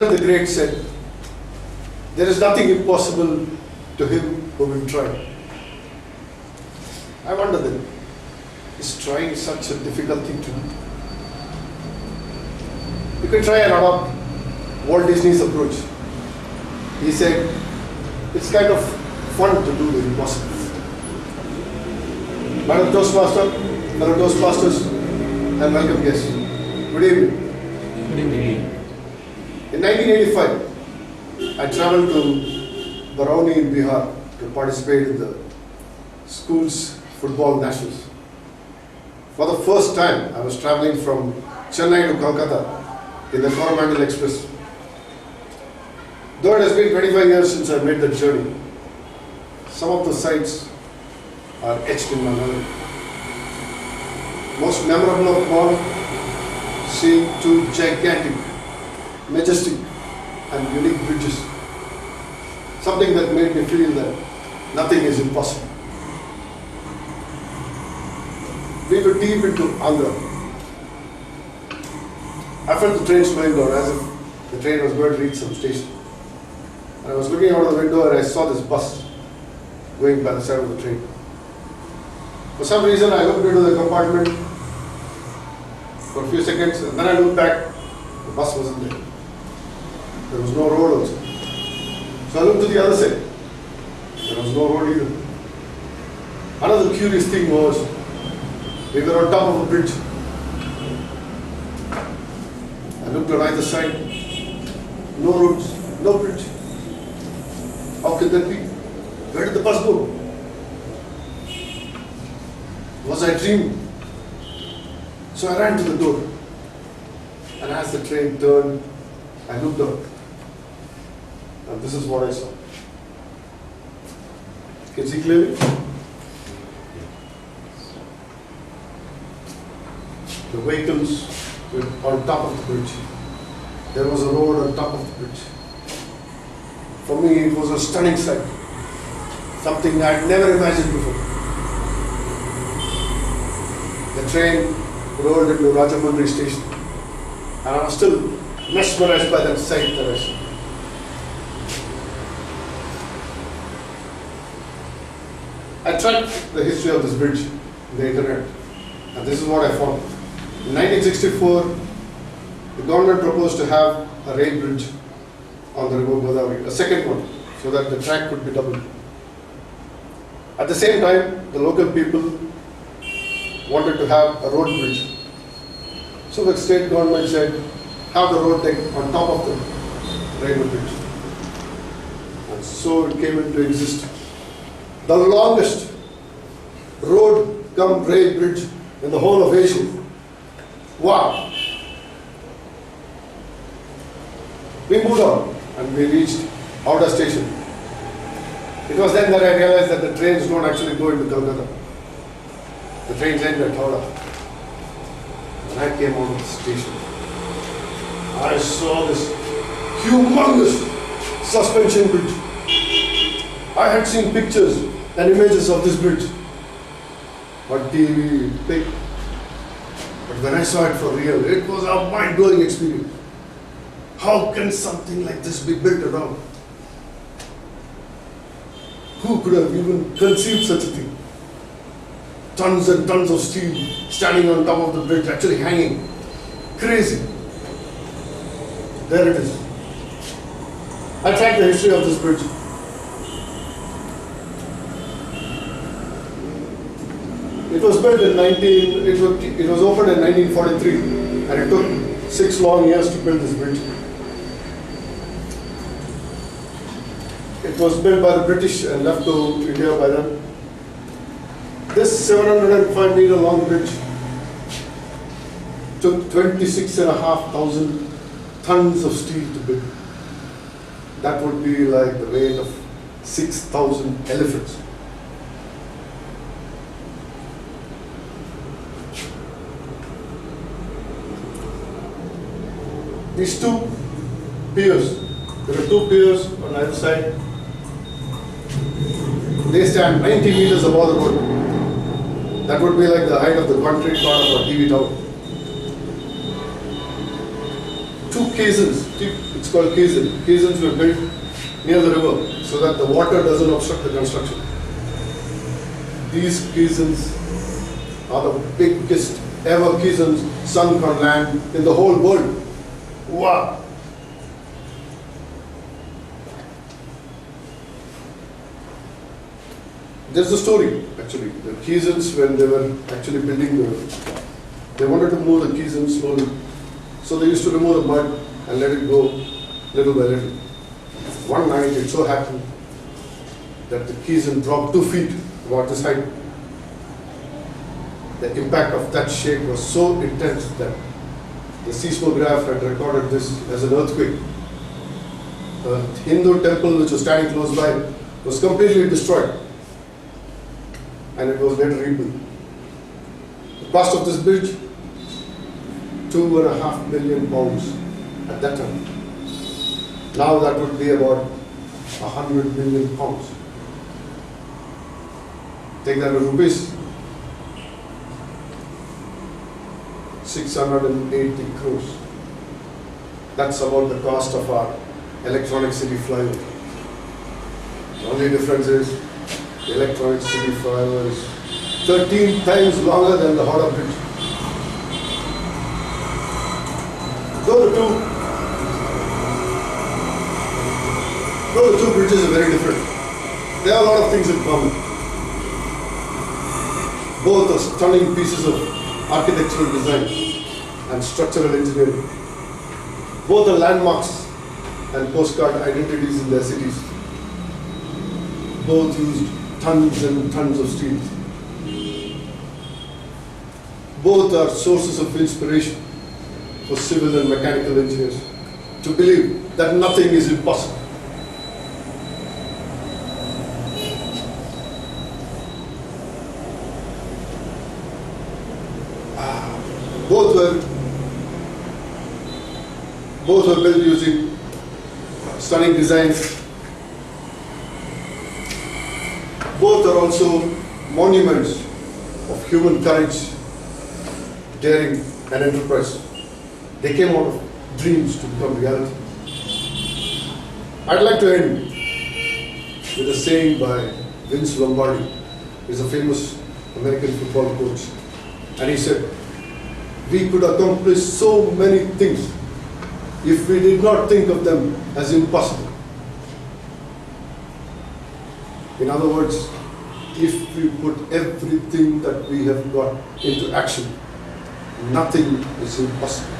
The great said, there is nothing impossible to him who will try. I wonder then, is trying such a difficult thing to do? You can try and adopt Walt Disney's approach. He said, it's kind of fun to do the impossible. Madam Toastmaster, fellow Toastmasters, and welcome guests. Good evening. Good evening. In 1985, I traveled to Barauni in Bihar to participate in the school's football nationals. For the first time, I was traveling from Chennai to Kolkata in the Coromandel Express. Though it has been 25 years since I made that journey, some of the sights are etched in my memory. Most memorable of all, seeing two gigantic, majestic and unique bridges. Something that made me feel that nothing is impossible. We were deep into Andhra. I felt the train slowing down as if the train was going to reach some station. And I was looking out of the window and I saw this bus going by the side of the train. For some reason I looked into the compartment for a few seconds and then I looked back, the bus wasn't there. There was no road also. So I looked to the other side. There was no road either. Another curious thing was, we were on top of a bridge. I looked on either side. No roads, no bridge. How could that be? Where did the bus go? Was I dreaming? So I ran to the door. And as the train turned, I looked up. And this is what I saw. Can you see clearly? The vehicles were on top of the bridge. There was a road on top of the bridge. For me, it was a stunning sight. Something I had never imagined before. The train rolled into Rajamundry station. And I was still mesmerized by that sight that I saw. I tracked the history of this bridge on the internet, and this is what I found. In 1964, the government proposed to have a rail bridge on the river Godavari, a second one, so that the track could be doubled. At the same time, the local people wanted to have a road bridge. So the state government said, have the road deck on top of the railway bridge. And so it came into existence. The longest road cum rail bridge in the whole of Asia. Wow! We moved on and we reached Howrah station. It was then that I realized that the trains don't actually go into Kolkata. The trains end at Howrah. When I came out of the station, I saw this humongous suspension bridge. I had seen pictures and images of this bridge on TV, paper. But when I saw it for real, it was a mind-blowing experience. How can something like this be built around? Who could have even conceived such a thing? Tons and tons of steel standing on top of the bridge, actually hanging. Crazy. There it is. I tracked the history of this bridge. It was built in it was opened in 1943, and it took 6 long years to build this bridge. It was built by the British and left to India by them. This 705 meter long bridge took 26,500 tons of steel to build. That would be like the weight of 6,000 elephants. These two piers, there are 2 piers on either side. They stand 90 meters above the road. That would be like the height of the concrete part of a TV tower. Two caissons, It's called caissons. Caissons were built near the river so that the water doesn't obstruct the construction. These caissons are the biggest ever caissons sunk on land in the whole world. Wow! There's a story actually. The caissons, when they were actually building they wanted to move the caissons slowly. So they used to remove the mud and let it go little by little. One night it so happened that the caisson dropped 2 feet about this height. The impact of that shake was so intense that the seismograph had recorded this as an earthquake. The Hindu temple which was standing close by was completely destroyed, and it was later rebuilt. The cost of this bridge, £2.5 million at that time. Now that would be about £100 million. Take that in rupees, 680 crores. That's about the cost of our electronic city flyover. The only difference is the electronic city flyover is 13 times longer than the Howrah Bridge. Though the two bridges are very different, there are a lot of things in common. Both are stunning pieces of architectural design and structural engineering. Both are landmarks and postcard identities in their cities. Both used tons and tons of steel. Both are sources of inspiration for civil and mechanical engineers to believe that nothing is impossible. Both were built using stunning designs. Both are also monuments of human courage, daring, and enterprise. They came out of dreams to become reality. I'd like to end with a saying by Vince Lombardi. He's a famous American football coach. And he said, "We could accomplish so many things if we did not think of them as impossible." In other words, if we put everything that we have got into action, nothing is impossible.